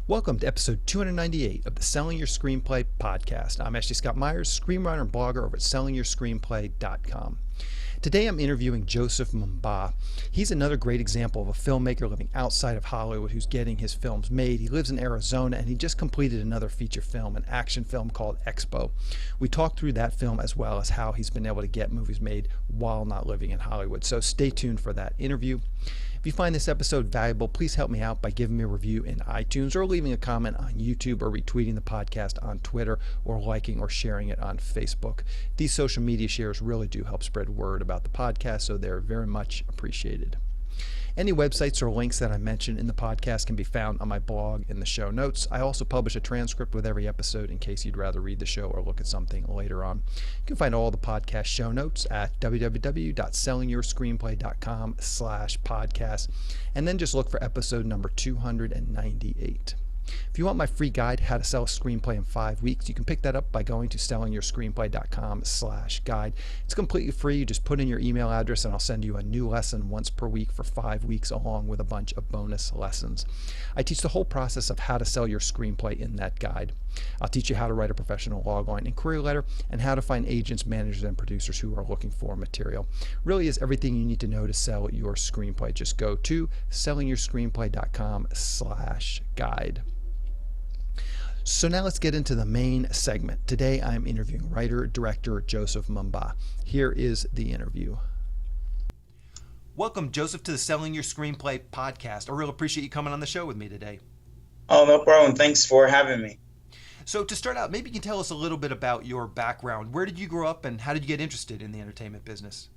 Welcome to episode 298 of the Selling Your Screenplay podcast. I'm Ashley Scott Myers, screenwriter and blogger over at sellingyourscreenplay.com. Today I'm interviewing Joseph Mbah. He's another great example of a filmmaker living outside of Hollywood who's getting his films made. He lives in Arizona and he just completed another feature film, an action film called Expo. We talked through that film as well as how he's been able to get movies made while not living in Hollywood. So stay tuned for that interview. If you find this episode valuable, please help me out by giving me a review in iTunes or leaving a comment on YouTube or retweeting the podcast on Twitter or liking or sharing it on Facebook. These social media shares really do help spread word about the podcast, so they're very much appreciated. Any websites or links that I mention in the podcast can be found on my blog in the show notes. I also publish a transcript with every episode in case you'd rather read the show or look at something later on. You can find all the podcast show notes at www.sellingyourscreenplay.com/podcast, and then just look for episode number 298. If you want my free guide, How to Sell a Screenplay in 5 Weeks, you can pick that up by going to sellingyourscreenplay.com/guide. It's completely free. You just put in your email address and I'll send you a new lesson once per week for 5 weeks along with a bunch of bonus lessons. I teach the whole process of how to sell your screenplay in that guide. I'll teach you how to write a professional logline and query letter and how to find agents, managers, and producers who are looking for material. Really is everything you need to know to sell your screenplay. Just go to sellingyourscreenplay.com/guide. So now let's get into the main segment. Today I'm interviewing writer-director Joseph Mbah. Here is the interview. Welcome, Joseph, to the Selling Your Screenplay podcast. I really appreciate you coming on the show with me today. Oh, no problem. Thanks for having me. So to start out, maybe you can tell us a little bit about your background. Where did you grow up and how did you get interested in the entertainment business?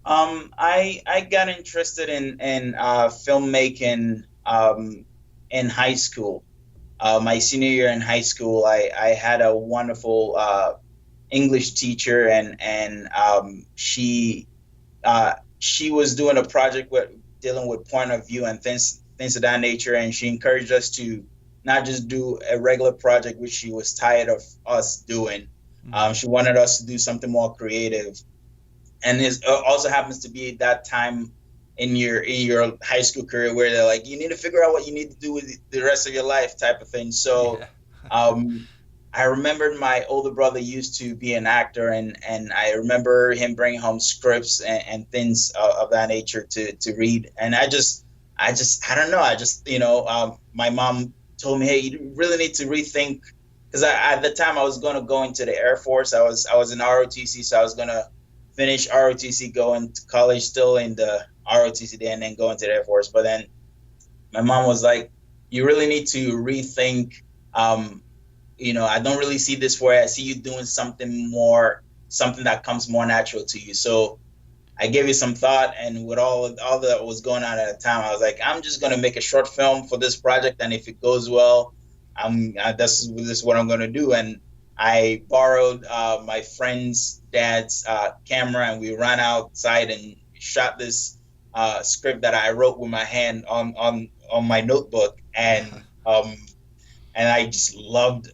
I got interested in filmmaking in high school. My senior year in high school, I had a wonderful English teacher, and she was doing a project dealing with point of view and things of that nature, and she encouraged us to not just do a regular project, which she was tired of us doing. She wanted us to do something more creative, and it also happens to be that time in your high school career where they're like, you need to figure out what you need to do with the rest of your life type of thing. So I remembered my older brother used to be an actor, and I remember him bringing home scripts and things of that nature to read. And I don't know. My mom told me, hey, you really need to rethink, because at the time I was going to go into the Air Force. I was in ROTC, so I was going to finish ROTC, go into college still in the ROTC and then go into the Air Force. But then my mom was like, you really need to rethink. I don't really see this for you. I see you doing something that comes more natural to you. So I gave it some thought, and with all that was going on at the time, I was like, I'm just going to make a short film for this project, and if it goes well, this is what I'm going to do. And I borrowed my friend's dad's camera, and we ran outside and shot this script that I wrote with my hand on my notebook, and I just loved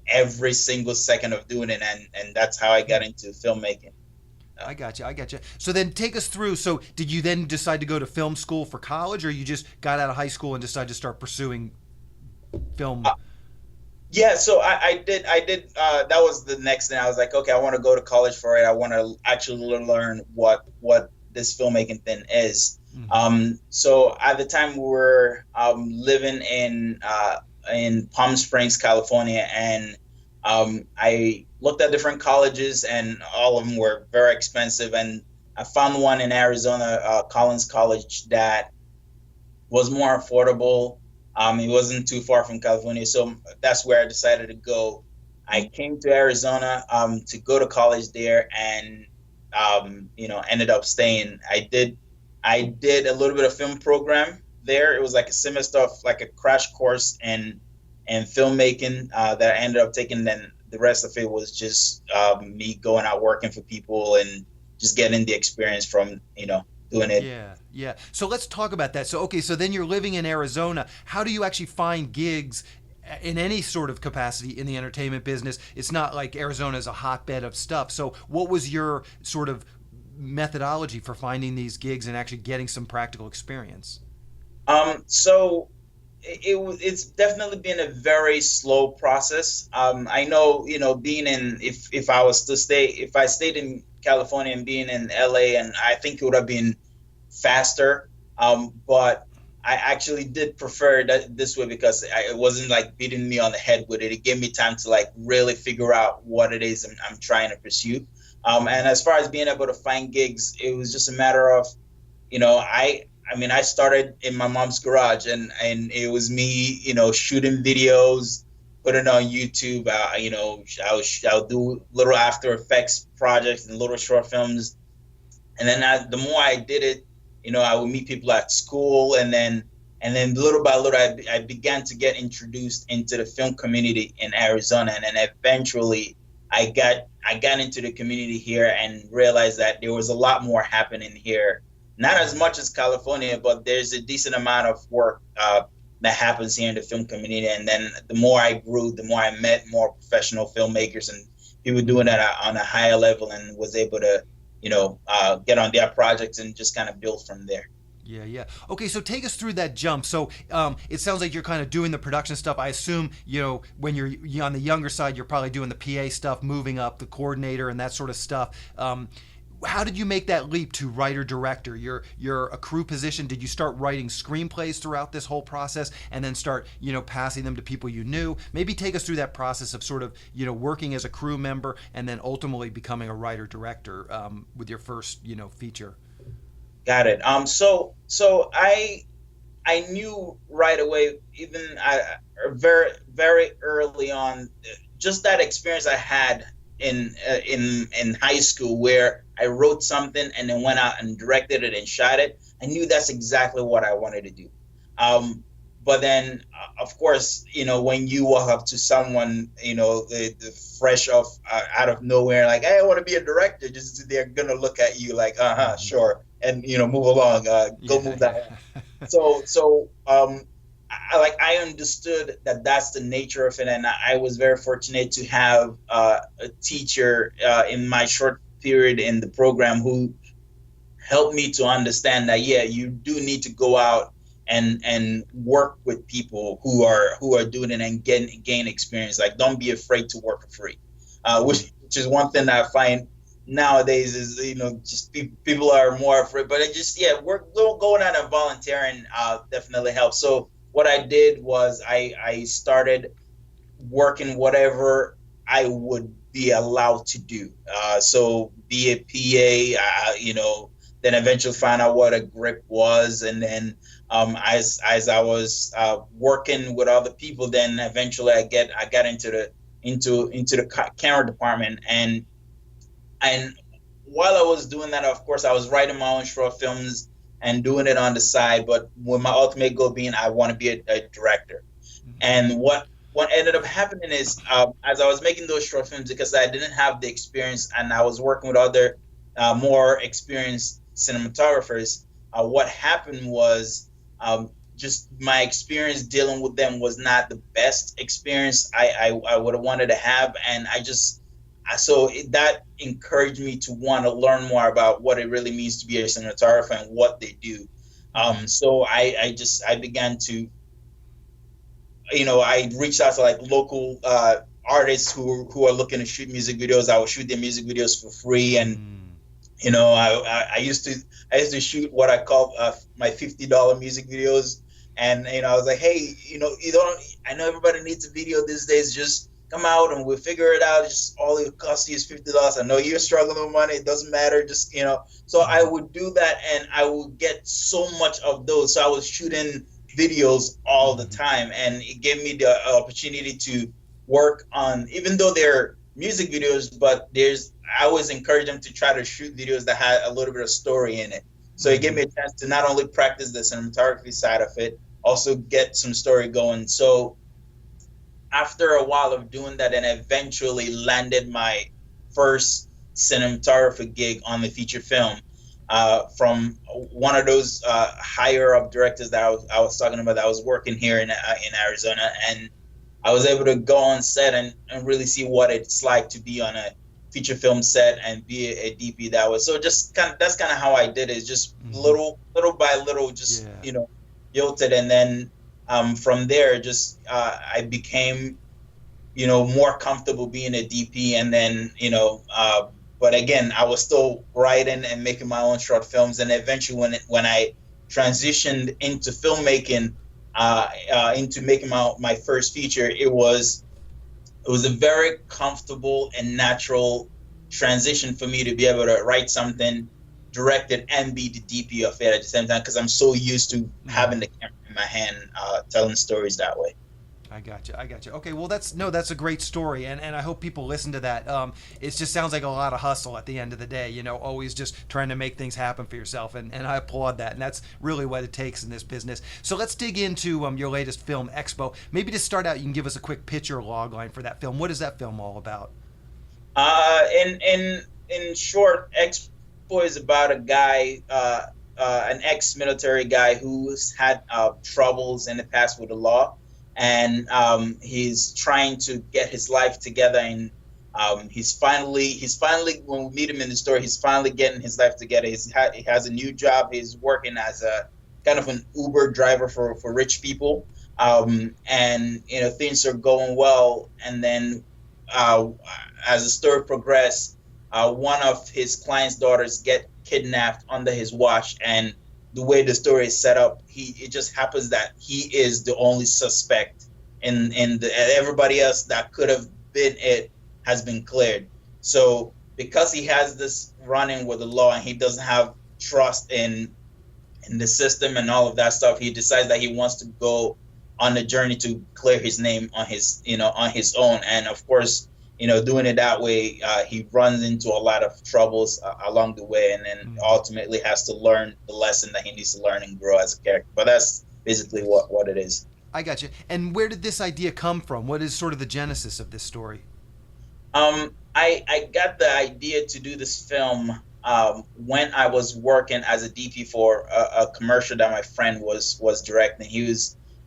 every single second of doing it, and that's how I got into filmmaking. I got you. So then take us through. So did you then decide to go to film school for college, or you just got out of high school and decided to start pursuing film? Yeah, so I did. That was the next thing. I was like, okay, I want to go to college for it. I want to actually learn what this filmmaking thing is. Mm-hmm. So at the time we were living in Palm Springs, California, and I looked at different colleges, and all of them were very expensive. And I found one in Arizona, Collins College, that was more affordable. It wasn't too far from California, so that's where I decided to go. I came to Arizona to go to college there, and ended up staying. I did a little bit of film program there. It was like a semester of like a crash course in filmmaking that I ended up taking. Then the rest of it was just me going out working for people and just getting the experience from doing it. Yeah. So let's talk about that. So so then you're living in Arizona. How do you actually find gigs in any sort of capacity in the entertainment business? It's not like Arizona is a hotbed of stuff. So what was your sort of methodology for finding these gigs and actually getting some practical experience? So it's definitely been a very slow process. I know, being in, if I was to stay, if I stayed in California and being in LA, and I think it would have been faster. But I actually did prefer that this way because it wasn't like beating me on the head with it. It gave me time to like really figure out what it is I'm trying to pursue. And as far as being able to find gigs, it was just a matter of, I mean, I started in my mom's garage, and it was me, shooting videos, putting it on YouTube. I'll do little After Effects projects and little short films, and then the more I did it, I would meet people at school, and then little by little, I began to get introduced into the film community in Arizona, and then eventually I got into the community here and realized that there was a lot more happening here. Not as much as California, but there's a decent amount of work that happens here in the film community. And then the more I grew, the more I met more professional filmmakers and people doing that on a higher level, and was able to, get on their projects and just kind of build from there. Yeah, yeah. Okay, so take us through that jump. So it sounds like you're kind of doing the production stuff. I assume, when you're on the younger side, you're probably doing the PA stuff, moving up, the coordinator, and that sort of stuff. How did you make that leap to writer director? You're a crew position. Did you start writing screenplays throughout this whole process, and then start passing them to people you knew? Maybe take us through that process of sort of working as a crew member and then ultimately becoming a writer director with your first feature. Got it. So I knew right away, even very very early on, just that experience I had in high school, where I wrote something and then went out and directed it and shot it. I knew that's exactly what I wanted to do. But then, of course, when you walk up to someone, the fresh off out of nowhere, like, hey, I want to be a director, just they're gonna look at you like, sure, and move along, move that. So I understood that that's the nature of it, and I was very fortunate to have a teacher in my short period in the program who helped me to understand that, yeah, you do need to go out and work with people who are doing it and gain experience. Like, don't be afraid to work for free, which is one thing that I find nowadays is, just people are more afraid. But it just, we're going out and volunteering definitely helps. So what I did was I started working whatever I would be allowed to do. So be a PA, then eventually find out what a grip was, and then as I was working with other people, then eventually I got into the camera department, and while I was doing that, of course, I was writing my own short films and doing it on the side, but with my ultimate goal being I want to be a director. Mm-hmm. And what ended up happening is, as I was making those short films, because I didn't have the experience and I was working with other more experienced cinematographers, what happened was just my experience dealing with them was not the best experience I would have wanted to have, and that encouraged me to want to learn more about what it really means to be a cinematographer and what they do. So I began to, I reached out to like local artists who are looking to shoot music videos. I would shoot their music videos for free, and I used to shoot what I call my $50 music videos, and I was like, hey, I know everybody needs a video these days. Just come out and we'll figure it out. Just all it costs you is $50. I know you're struggling with money. It doesn't matter. Just So I would do that, and I would get so much of those. So I was shooting videos all the time, and it gave me the opportunity to work on, even though they're music videos, but I always encourage them to try to shoot videos that had a little bit of story in it. So it gave me a chance to not only practice the cinematography side of it, also get some story going. So after a while of doing that, and eventually landed my first cinematography gig on the feature film from one of those higher up directors that I was talking about, that I was working here in Arizona, and I was able to go on set and really see what it's like to be on a feature film set and be a DP that was. So just that's kind of how I did it. Just little by little, just yielded, and then from there, just I became, more comfortable being a DP, and then, but again, I was still writing and making my own short films, and eventually, when I transitioned into filmmaking, into making my first feature, it was a very comfortable and natural transition for me to be able to write something, direct it, and be the DP of it at the same time, because I'm so used to having the camera in my hand, telling stories that way. I got you. I got you. Okay, well, that's a great story, and I hope people listen to that. It just sounds like a lot of hustle at the end of the day. Always just trying to make things happen for yourself, and I applaud that. And that's really what it takes in this business. So let's dig into your latest film, Expo. Maybe to start out, you can give us a quick picture log line for that film. What is that film all about? In short, Expo is about a guy, an ex-military guy who's had troubles in the past with the law, and he's trying to get his life together. And he's finally, when we meet him in the story, he's finally getting his life together. He has a new job. He's working as a kind of an Uber driver for rich people, and things are going well. And then as the story progresses, one of his client's daughters get kidnapped under his watch, and the way the story is set up, it just happens that he is the only suspect, and everybody else that could have been it has been cleared. So because he has this run-in with the law, and he doesn't have trust in the system and all of that stuff, he decides that he wants to go on a journey to clear his name on his own. And of course, doing it that way, he runs into a lot of troubles along the way, and then ultimately has to learn the lesson that he needs to learn and grow as a character. But that's basically what it is. I got you. And where did this idea come from? What is sort of the genesis of this story? I got the idea to do this film when I was working as a DP for a commercial that my friend was directing.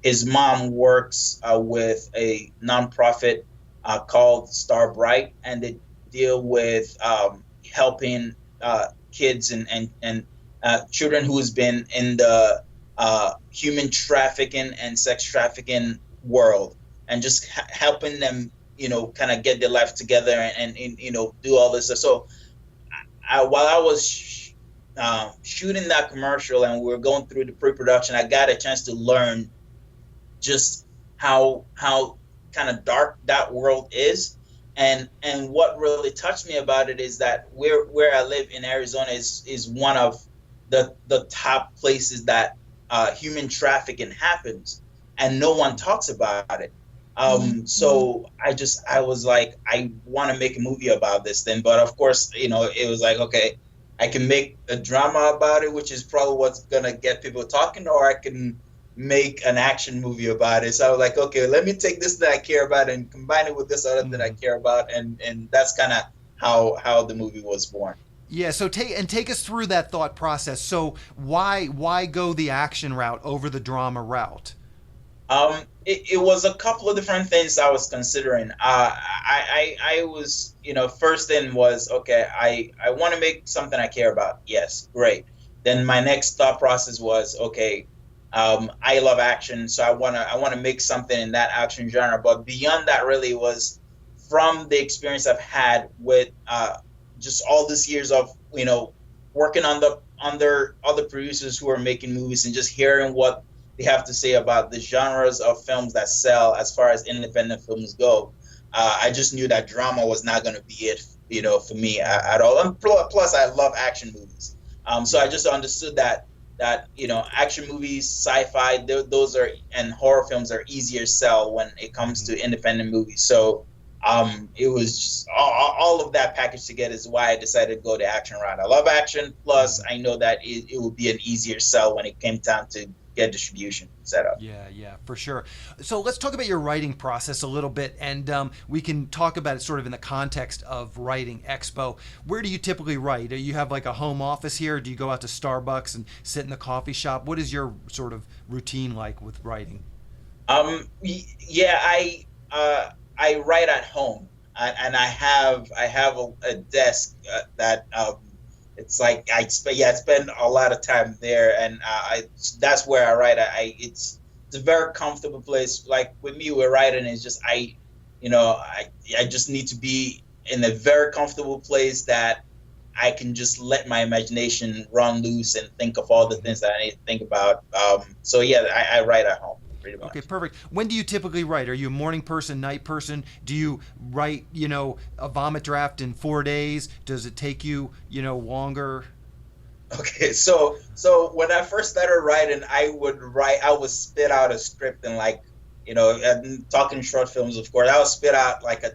His mom works with a nonprofit called Star Bright, and they deal with helping kids and children who's been in the human trafficking and sex trafficking world, and just helping them, kind of get their life together and do all this stuff. So while I was shooting that commercial and we were going through the pre-production, I got a chance to learn just how kind of dark that world is, and what really touched me about it is that where I live in Arizona is one of the top places that human trafficking happens, and no one talks about it. So I was like, I want to make a movie about this thing, but of course, it was like, okay, I can make a drama about it, which is probably what's gonna get people talking, or I can make an action movie about it. So I was like, okay, let me take this that I care about and combine it with this other that I care about, and that's kind of how the movie was born. Yeah, so take us through that thought process. So why go the action route over the drama route? It was a couple of different things I was considering. I was, first thing was, okay, I want to make something I care about. Yes, great. Then my next thought process was, okay, I love action, so I wanna make something in that action genre. But beyond that, really was from the experience I've had with just all these years of working under other producers who are making movies, and just hearing what they have to say about the genres of films that sell as far as independent films go. I just knew that drama was not going to be it, for me at all. And plus, I love action movies. So I just understood that action movies, sci-fi, those are, and horror films are easier sell when it comes to independent movies. So it was just all of that packaged together is why I decided to go the action route. I love action. Plus, I know that it would be an easier sell when it came time to get distribution set up. Yeah, for sure. So let's talk about your writing process a little bit, and we can talk about it sort of in the context of writing Expo. Where do you typically write? Do you have like a home office here? Or do you go out to Starbucks and sit in the coffee shop? What is your sort of routine like with writing? Yeah, I write at home, and I have a desk that it's like I spend a lot of time there, and that's where I write. It's it's a very comfortable place. Like with me, with writing, is just I just need to be in a very comfortable place that I can just let my imagination run loose and think of all the things that I need to think about. So yeah, I write at home pretty Okay, much. perfect. When do you typically write? Are you a morning person, night person? Do you write, a vomit draft in 4 days? Does it take you, longer? Okay, so when I first started writing, I would spit out a script and like, and talking short films, of course, I would spit out like a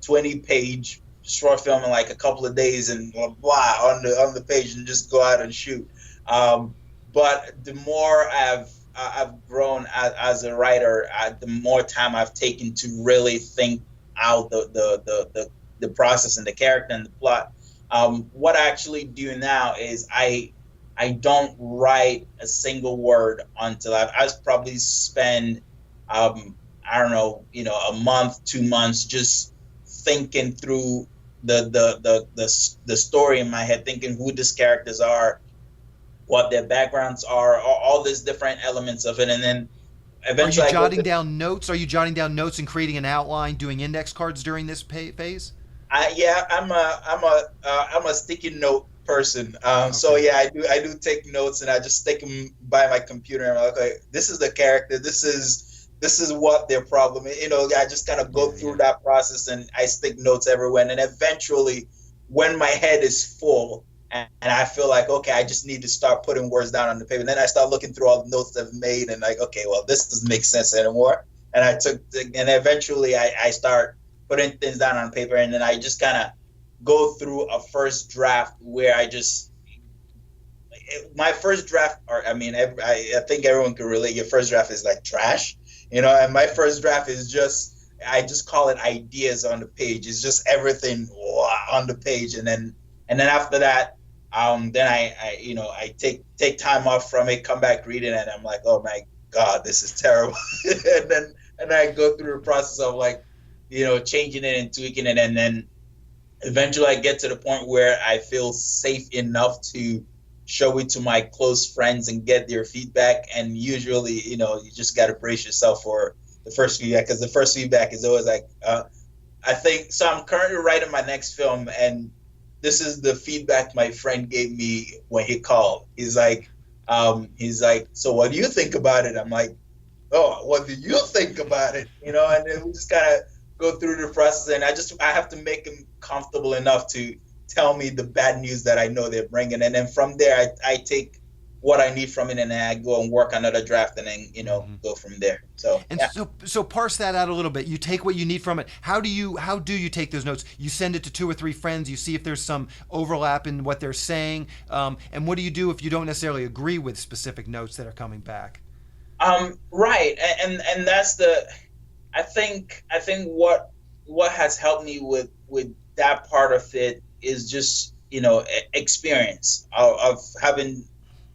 20-page short film in like a couple of days and blah, blah on the page and just go out and shoot. Um, but the more I've grown as a writer, the more time I've taken to really think out the process and the character and the plot. What I actually do now is I don't write a single word until I probably spend I don't know, a month, 2 months just thinking through the story in my head, thinking who these characters are, what their backgrounds are, all these different elements of it, and then Are you eventually I go jotting to down notes? Are you jotting down notes and creating an outline, doing index cards during this phase? yeah, I'm a sticky note person. So Okay. yeah, I do take notes and I just stick them by my computer. And I'm like, okay, this is the character. This is what their problem is. I just kind of go Yeah, through yeah. that process and I stick notes everywhere. And eventually, when my head is full and I feel like, okay, I just need to start putting words down on the paper. And then I start looking through all the notes I've made and like, okay, well, this doesn't make sense anymore. And eventually I start putting things down on paper, and then I just kind of go through a first draft where my first draft, or I mean, I think everyone can relate. Your first draft is like trash, and my first draft is I just call it ideas on the page. It's just everything on the page, and then after that, then I take time off from it, come back, read it, and I'm like, oh my God, this is terrible, and I go through the process of like, changing it and tweaking it, and then eventually I get to the point where I feel safe enough to show it to my close friends and get their feedback. And usually, you just got to brace yourself for the first feedback, because the first feedback is always like, I think so. I'm currently writing my next film, and this is the feedback my friend gave me when he called. He's like, so what do you think about it? I'm like, oh, what do you think about it? And then we just kind of go through the process, and I have to make them comfortable enough to tell me the bad news that I know they're bringing, and then from there I take what I need from it, and then I go and work another draft, and then Mm-hmm. go from there. So And yeah. so parse that out a little bit. You take what you need from it. How do you take those notes? You send it to 2 or 3 friends. You see if there's some overlap in what they're saying. And what do you do if you don't necessarily agree with specific notes that are coming back? Right, and that's I think what has helped me with that part of it is just experience of having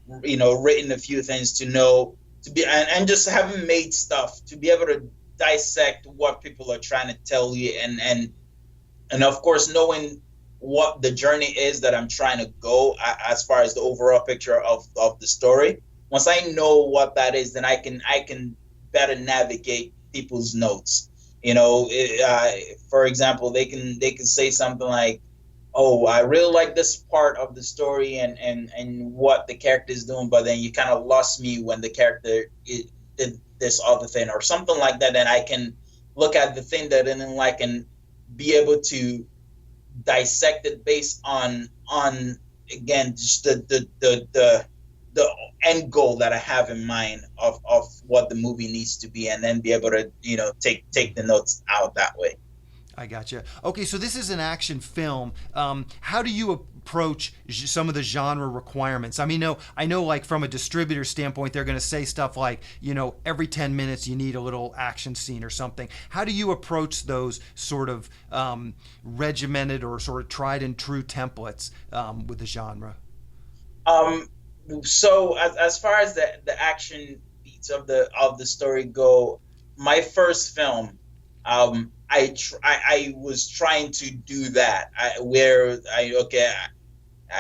written a few things to know to be and just having made stuff to be able to dissect what people are trying to tell you, and of course knowing what the journey is that I'm trying to go as far as the overall picture of the story. Once I know what that is, then I can better navigate people's notes. For example, they can say something like, "Oh, I really like this part of the story and what the character is doing," but then you kind of lost me when the character did this other thing or something like that. And I can look at the thing that I didn't like and be able to dissect it based on again just the end goal that I have in mind of what the movie needs to be, and then be able to take the notes out that way. I gotcha. Okay, so this is an action film. How do you approach some of the genre requirements? I mean, I know, like from a distributor standpoint, they're going to say stuff like, every 10 minutes you need a little action scene or something. How do you approach those sort of regimented or sort of tried and true templates with the genre? Um, so as far as the action beats of the story go, my first film, I was trying to do that. I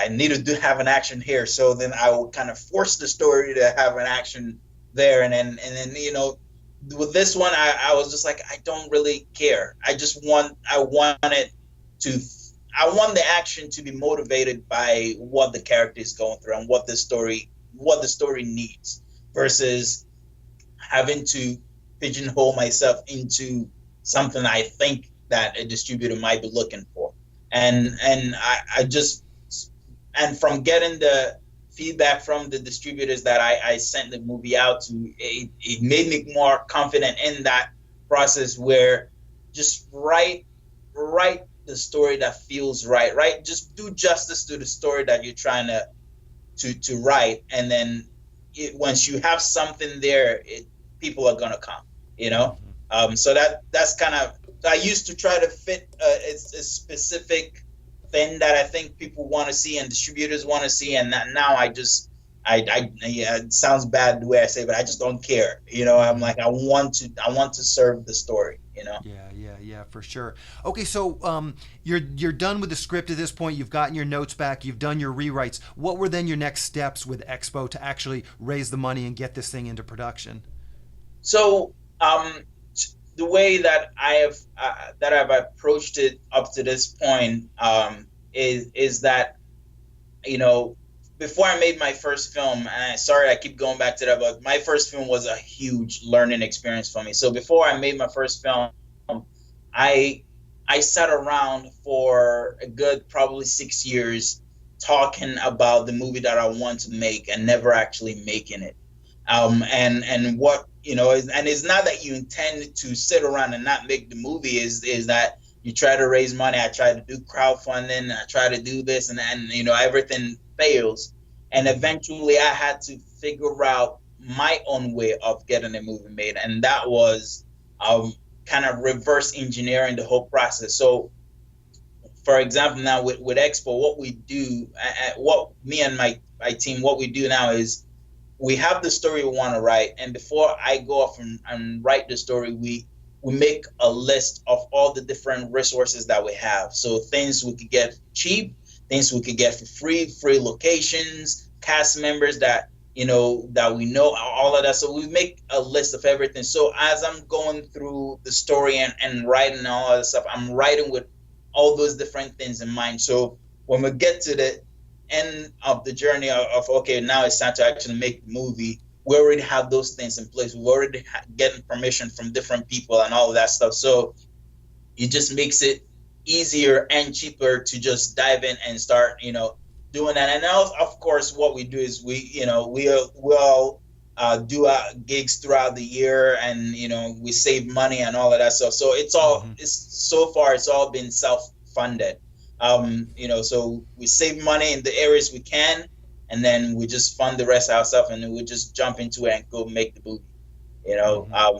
needed to have an action here, so then I would kind of force the story to have an action there. And then with this one, I was just like, I don't really care. To I want the action to be motivated by what the character is going through and what the story needs, versus having to pigeonhole myself into something I think that a distributor might be looking for. And I just, and from getting the feedback from the distributors that I sent the movie out to, it made me more confident in that process, where just write the story that feels right, right? Just do justice to the story that you're trying to write, and then once you have something there, people are gonna come, you know. So that's kind of, I used to try to fit a specific thing that I think people want to see and distributors want to see, and that now yeah, it sounds bad the way I say it, but I just don't care. I'm like, I want to serve the story. Yeah, for sure. Okay, so you're done with the script at this point. You've gotten your notes back. You've done your rewrites. What were then your next steps with Expo to actually raise the money and get this thing into production? So the way that I've approached it up to this point, is that, before I made my first film, and sorry I keep going back to that, but my first film was a huge learning experience for me. So before I made my first film, I sat around for a good probably 6 years talking about the movie that I want to make and never actually making it. And what, and it's not that you intend to sit around and not make the movie, is that you try to raise money. I try to do crowdfunding. I try to do this, and everything fails. And eventually I had to figure out my own way of getting a movie made. And that was kind of reverse engineering the whole process. So, for example, now with Expo, what we do, what me and my team, what we do now is, we have the story we want to write, and before I go off and write the story, we make a list of all the different resources that we have. So things we could get cheap, things we could get for free locations, cast members that that we know, all of that. So we make a list of everything. So as I'm going through the story and writing all of that stuff, I'm writing with all those different things in mind. So when we get to the end of the journey of okay, now it's time to actually make the movie, we already have those things in place. We've already getting permission from different people and all of that stuff. So it just makes it easier and cheaper to just dive in and start, doing that. And now, of course, what we do is we'll do gigs throughout the year, and we save money and all of that stuff. So it's all been self-funded. So we save money in the areas we can, and then we just fund the rest ourselves, and then we just jump into it and go make the movie.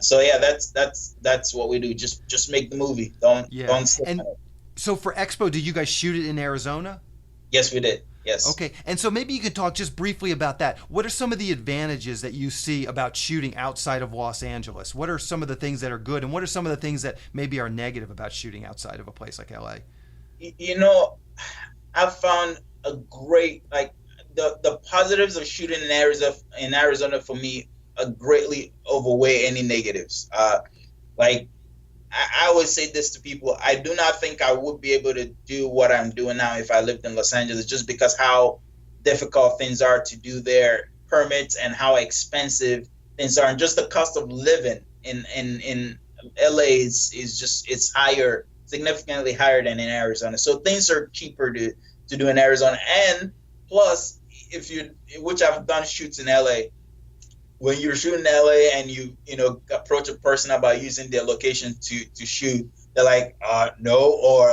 So yeah, that's what we do. Just make the movie. Don't sit on it. So for Expo, did you guys shoot it in Arizona? Yes, we did. Yes. Okay, and so maybe you can talk just briefly about that. What are some of the advantages that you see about shooting outside of Los Angeles? What are some of the things that are good, and what are some of the things that maybe are negative about shooting outside of a place like LA? I've found a great, like, the positives of shooting in Arizona for me greatly overweigh any negatives. I always say this to people: I do not think I would be able to do what I'm doing now if I lived in Los Angeles, just because how difficult things are to do their permits and how expensive things are, and just the cost of living in LA is just, it's higher, significantly higher than in Arizona. So things are cheaper to do in Arizona. And plus, which I've done shoots in LA, when you're shooting in LA and you approach a person about using their location to shoot, they're like, no, or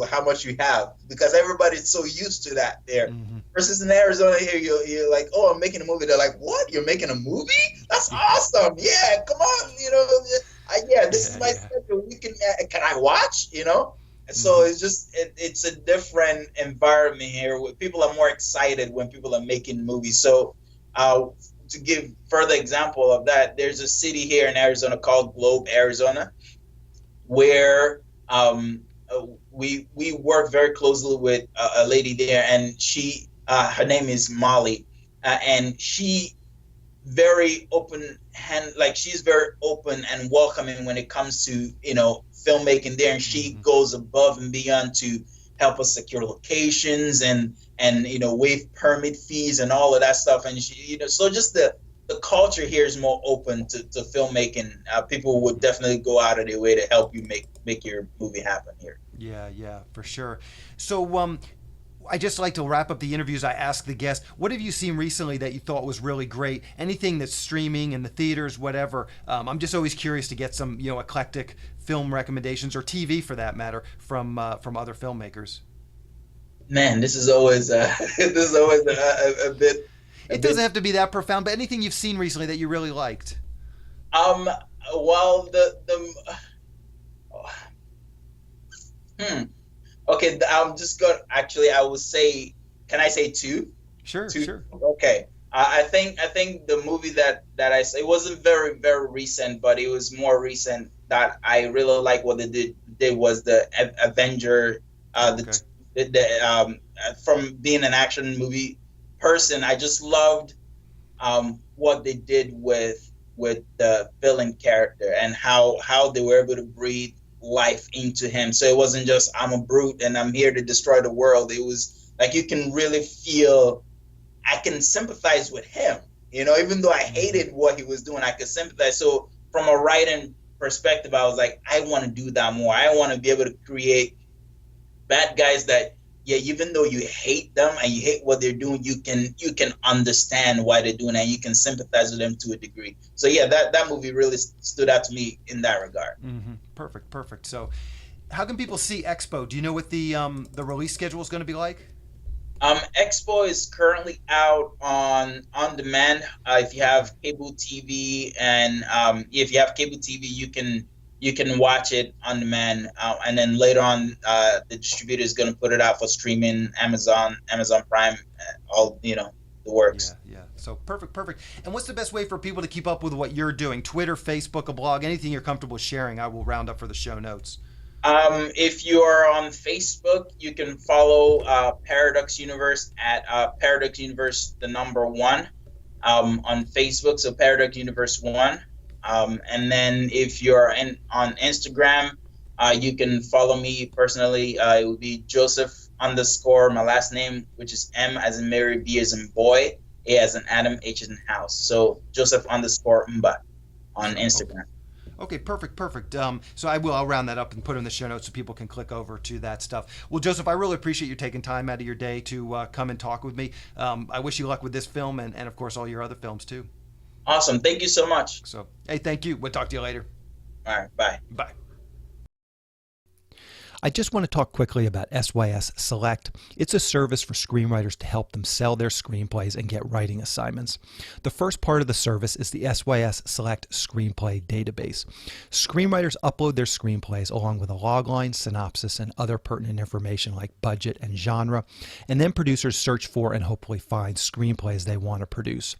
how much you have, because everybody's so used to that there. Mm-hmm. Versus in Arizona here, you're like, oh, I'm making a movie. They're like, what? You're making a movie? That's awesome. Yeah, come on. This is my schedule. Can I watch? And so it's just it's a different environment here where people are more excited when people are making movies. So to give further example of that, there's a city here in Arizona called Globe, Arizona, where we work very closely with a lady there, and she her name is Molly, and she very open hand, like she's very open and welcoming when it comes to, filmmaking there. And she goes above and beyond to help us secure locations and waive permit fees and all of that stuff. And she, so just the culture here is more open to filmmaking. People would definitely go out of their way to help you make your movie happen here. Yeah, for sure. So I just like to wrap up the interviews. I ask the guests, what have you seen recently that you thought was really great? Anything that's streaming in the theaters, whatever. I'm just always curious to get some, eclectic film recommendations, or TV for that matter, from other filmmakers. Man, this is always a bit. It doesn't have to be that profound, but anything you've seen recently that you really liked. Well, Okay, I'm just going to actually, I would say, can I say two? Sure, two? Sure. Okay. I think the movie that I saw, it wasn't very, very recent, but it was more recent that I really like what they did was the Avenger, from being an action movie person, I just loved what they did with the villain character and how they were able to breathe life into him. So it wasn't just I'm a brute and I'm here to destroy the world. It was like you can really feel, I can sympathize with him, even though I hated what he was doing, I could sympathize. So from a writing perspective, I was like, I want to do that more. I want to be able to create bad guys that, even though you hate them and you hate what they're doing, you can understand why they're doing it, and you can sympathize with them to a degree. So that movie really stood out to me in that regard. Mm-hmm. Perfect. So how can people see Expo? Do you know what the release schedule is going to be like? Expo is currently out on demand. If you have cable TV, and if you have cable TV, you can watch it on demand, and then later on, the distributor is going to put it out for streaming, Amazon Prime, all the works. Yeah. So perfect. And what's the best way for people to keep up with what you're doing? Twitter, Facebook, a blog, anything you're comfortable sharing, I will round up for the show notes. If you are on Facebook, you can follow Paradox Universe at Paradox Universe #1 on Facebook. So Paradox Universe 1. And then if you're on Instagram, you can follow me personally. It would be Joseph _ my last name, which is M as in Mary, B as in boy, A as in Adam, H as in house. So Joseph _ Mbah on Instagram. Okay, perfect. So I'll round that up and put it in the show notes so people can click over to that stuff. Well, Joseph, I really appreciate you taking time out of your day to come and talk with me. I wish you luck with this film and of course all your other films too. Awesome. Thank you so much. So, hey, thank you. We'll talk to you later. All right. Bye. Bye. I just want to talk quickly about SYS Select. It's a service for screenwriters to help them sell their screenplays and get writing assignments. The first part of the service is the SYS Select Screenplay Database. Screenwriters upload their screenplays along with a logline, synopsis, and other pertinent information like budget and genre, and then producers search for and hopefully find screenplays they want to produce.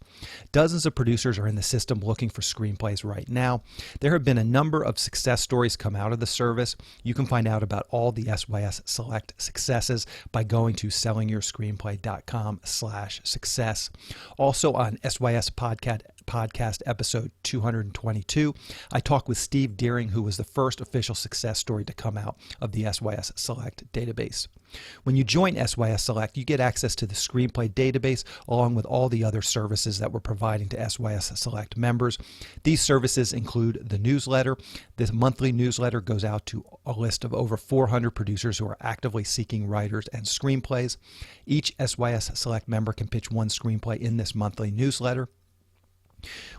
Dozens of producers are in the system looking for screenplays right now. There have been a number of success stories come out of the service. You can find out about all the SYS Select successes by going to sellingyourscreenplay.com/success. Also on SYS podcast episode 222, I talked with Steve Deering, who was the first official success story to come out of the SYS Select database. When you join SYS Select, you get access to the screenplay database along with all the other services that we're providing to SYS Select members. These services include the newsletter. This monthly newsletter goes out to a list of over 400 producers who are actively seeking writers and screenplays. Each SYS Select member can pitch one screenplay in this monthly newsletter.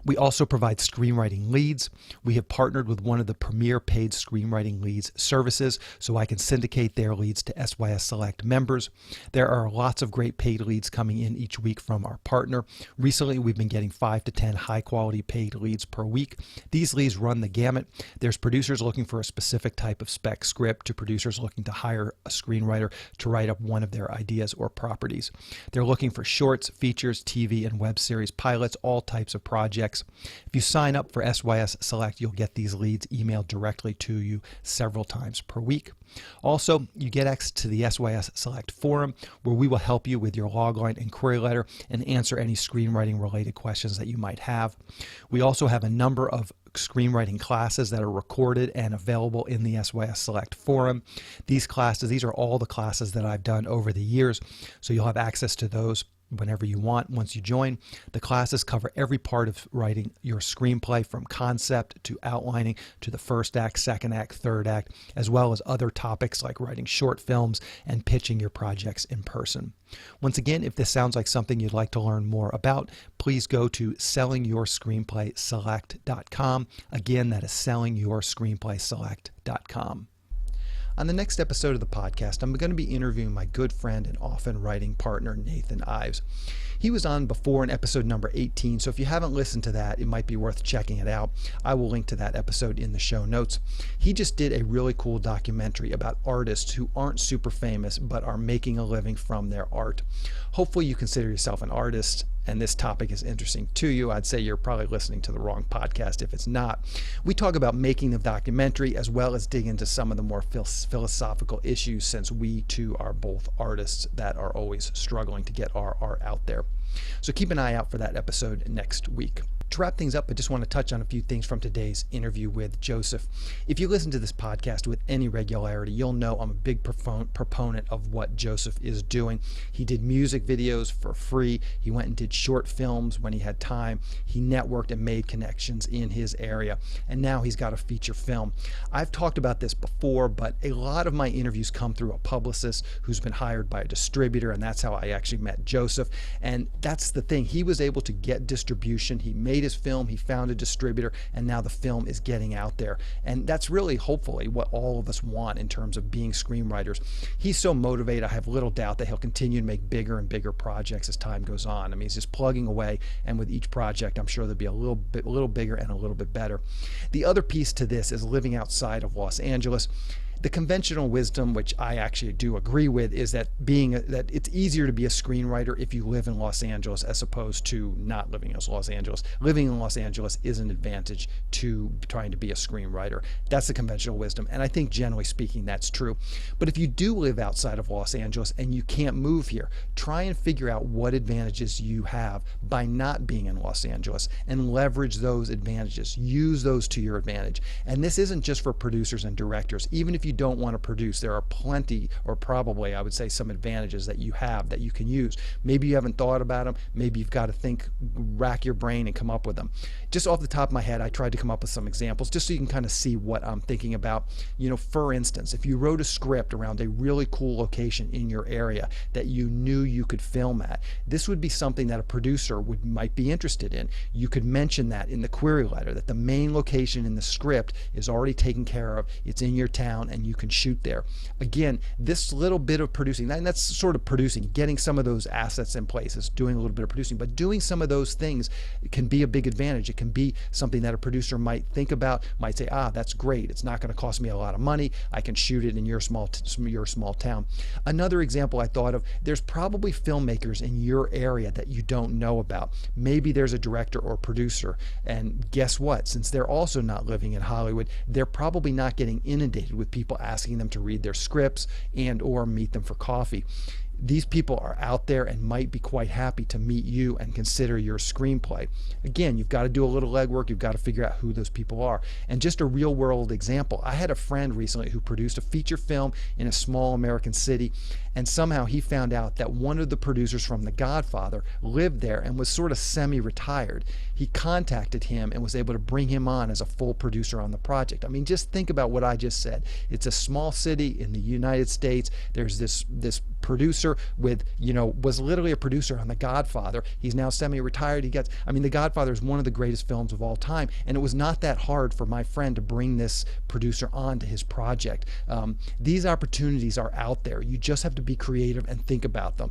We also provide screenwriting leads. We have partnered with one of the premier paid screenwriting leads services, so I can syndicate their leads to SYS Select members. There are lots of great paid leads coming in each week from our partner. Recently, we've been getting 5 to 10 high-quality paid leads per week. These leads run the gamut. There's producers looking for a specific type of spec script to producers looking to hire a screenwriter to write up one of their ideas or properties. They're looking for shorts, features, TV, and web series pilots, all types of projects. If you sign up for SYS Select, you'll get these leads emailed directly to you several times per week. Also, you get access to the SYS Select forum, where we will help you with your logline and query letter and answer any screenwriting related questions that you might have. We also have a number of screenwriting classes that are recorded and available in the SYS Select forum. These are all the classes that I've done over the years, so you'll have access to those whenever you want once you join. The classes cover every part of writing your screenplay, from concept to outlining to the first act, second act, third act, as well as other topics like writing short films and pitching your projects in person. Once again, if this sounds like something you'd like to learn more about, please go to sellingyourscreenplayselect.com. Again, that is sellingyourscreenplayselect.com. On the next episode of the podcast, I'm going to be interviewing my good friend and often writing partner, Nathan Ives. He was on before in episode number 18, so if you haven't listened to that, it might be worth checking it out. I will link to that episode in the show notes. He just did a really cool documentary about artists who aren't super famous but are making a living from their art. Hopefully you consider yourself an artist and this topic is interesting to you. I'd say you're probably listening to the wrong podcast if it's not. We talk about making the documentary as well as dig into some of the more philosophical issues, since we too are both artists that are always struggling to get our art out there. So keep an eye out for that episode next week. To wrap things up, I just want to touch on a few things from today's interview with Joseph. If you listen to this podcast with any regularity, you'll know I'm a big proponent of what Joseph is doing. He did music videos for free. He went and did short films when he had time. He networked and made connections in his area. And now he's got a feature film. I've talked about this before, but a lot of my interviews come through a publicist who's been hired by a distributor, and that's how I actually met Joseph. And that's the thing. He was able to get distribution. He made his film, he found a distributor, and now the film is getting out there. And that's really, hopefully, what all of us want in terms of being screenwriters. He's so motivated. I have little doubt that he'll continue to make bigger and bigger projects as time goes on. I mean, he's just plugging away, and with each project, I'm sure they'll be a little bigger and a little bit better. The other piece to this is living outside of Los Angeles. The conventional wisdom, which I actually do agree with, is that that it's easier to be a screenwriter if you live in Los Angeles as opposed to not living in Los Angeles. Living in Los Angeles is an advantage to trying to be a screenwriter. That's the conventional wisdom, and I think generally speaking that's true. But if you do live outside of Los Angeles and you can't move here, try and figure out what advantages you have by not being in Los Angeles and leverage those advantages. Use those to your advantage. And this isn't just for producers and directors. Even if you don't want to produce, there are plenty, or probably I would say some advantages that you have that you can use. Maybe you haven't thought about them. Maybe you've got to think, rack your brain and come up with them. Just off the top of my head, I tried to come up with some examples just so you can kind of see what I'm thinking about. You know, for instance, if you wrote a script around a really cool location in your area that you knew you could film at, this would be something that a producer might be interested in. You could mention that in the query letter, that the main location in the script is already taken care of, it's in your town, and you can shoot there. Again, this little bit of producing, and that's sort of producing, getting some of those assets in place is doing a little bit of producing, but doing some of those things can be a big advantage. It can be something that a producer might think about, might say, that's great. It's not going to cost me a lot of money. I can shoot it in your small town. Another example I thought of, there's probably filmmakers in your area that you don't know about. Maybe there's a director or producer, and guess what? Since they're also not living in Hollywood, they're probably not getting inundated with people asking them to read their scripts and or meet them for coffee. These people are out there and might be quite happy to meet you and consider your screenplay. Again, you've got to do a little legwork. You've got to figure out who those people are. And just a real world example, I had a friend recently who produced a feature film in a small American city, and somehow he found out that one of the producers from The Godfather lived there and was sort of semi-retired. He contacted him and was able to bring him on as a full producer on the project. I mean, just think about what I just said. It's a small city in the United States. There's this producer was literally a producer on The Godfather. He's now semi-retired. The Godfather is one of the greatest films of all time, and it was not that hard for my friend to bring this producer onto his project. These opportunities are out there. You just have to to be creative and think about them.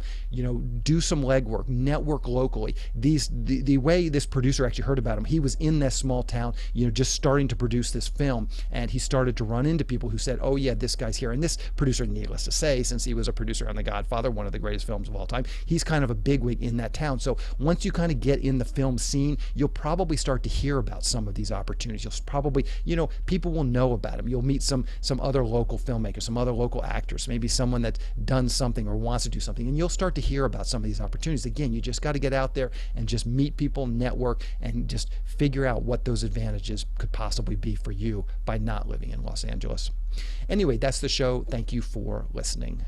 Do some legwork, network locally. The way this producer actually heard about him, he was in that small town, just starting to produce this film, and he started to run into people who said, oh yeah, this guy's here. And this producer, needless to say, since he was a producer on The Godfather, one of the greatest films of all time, he's kind of a bigwig in that town. So once you kind of get in the film scene, you'll probably start to hear about some of these opportunities. You'll probably, people will know about them. You'll meet some other local filmmakers, some other local actors, maybe someone that's done something or wants to do something, and you'll start to hear about some of these opportunities. Again, you just got to get out there and just meet people, network, and just figure out what those advantages could possibly be for you by not living in Los Angeles. Anyway, that's the show. Thank you for listening.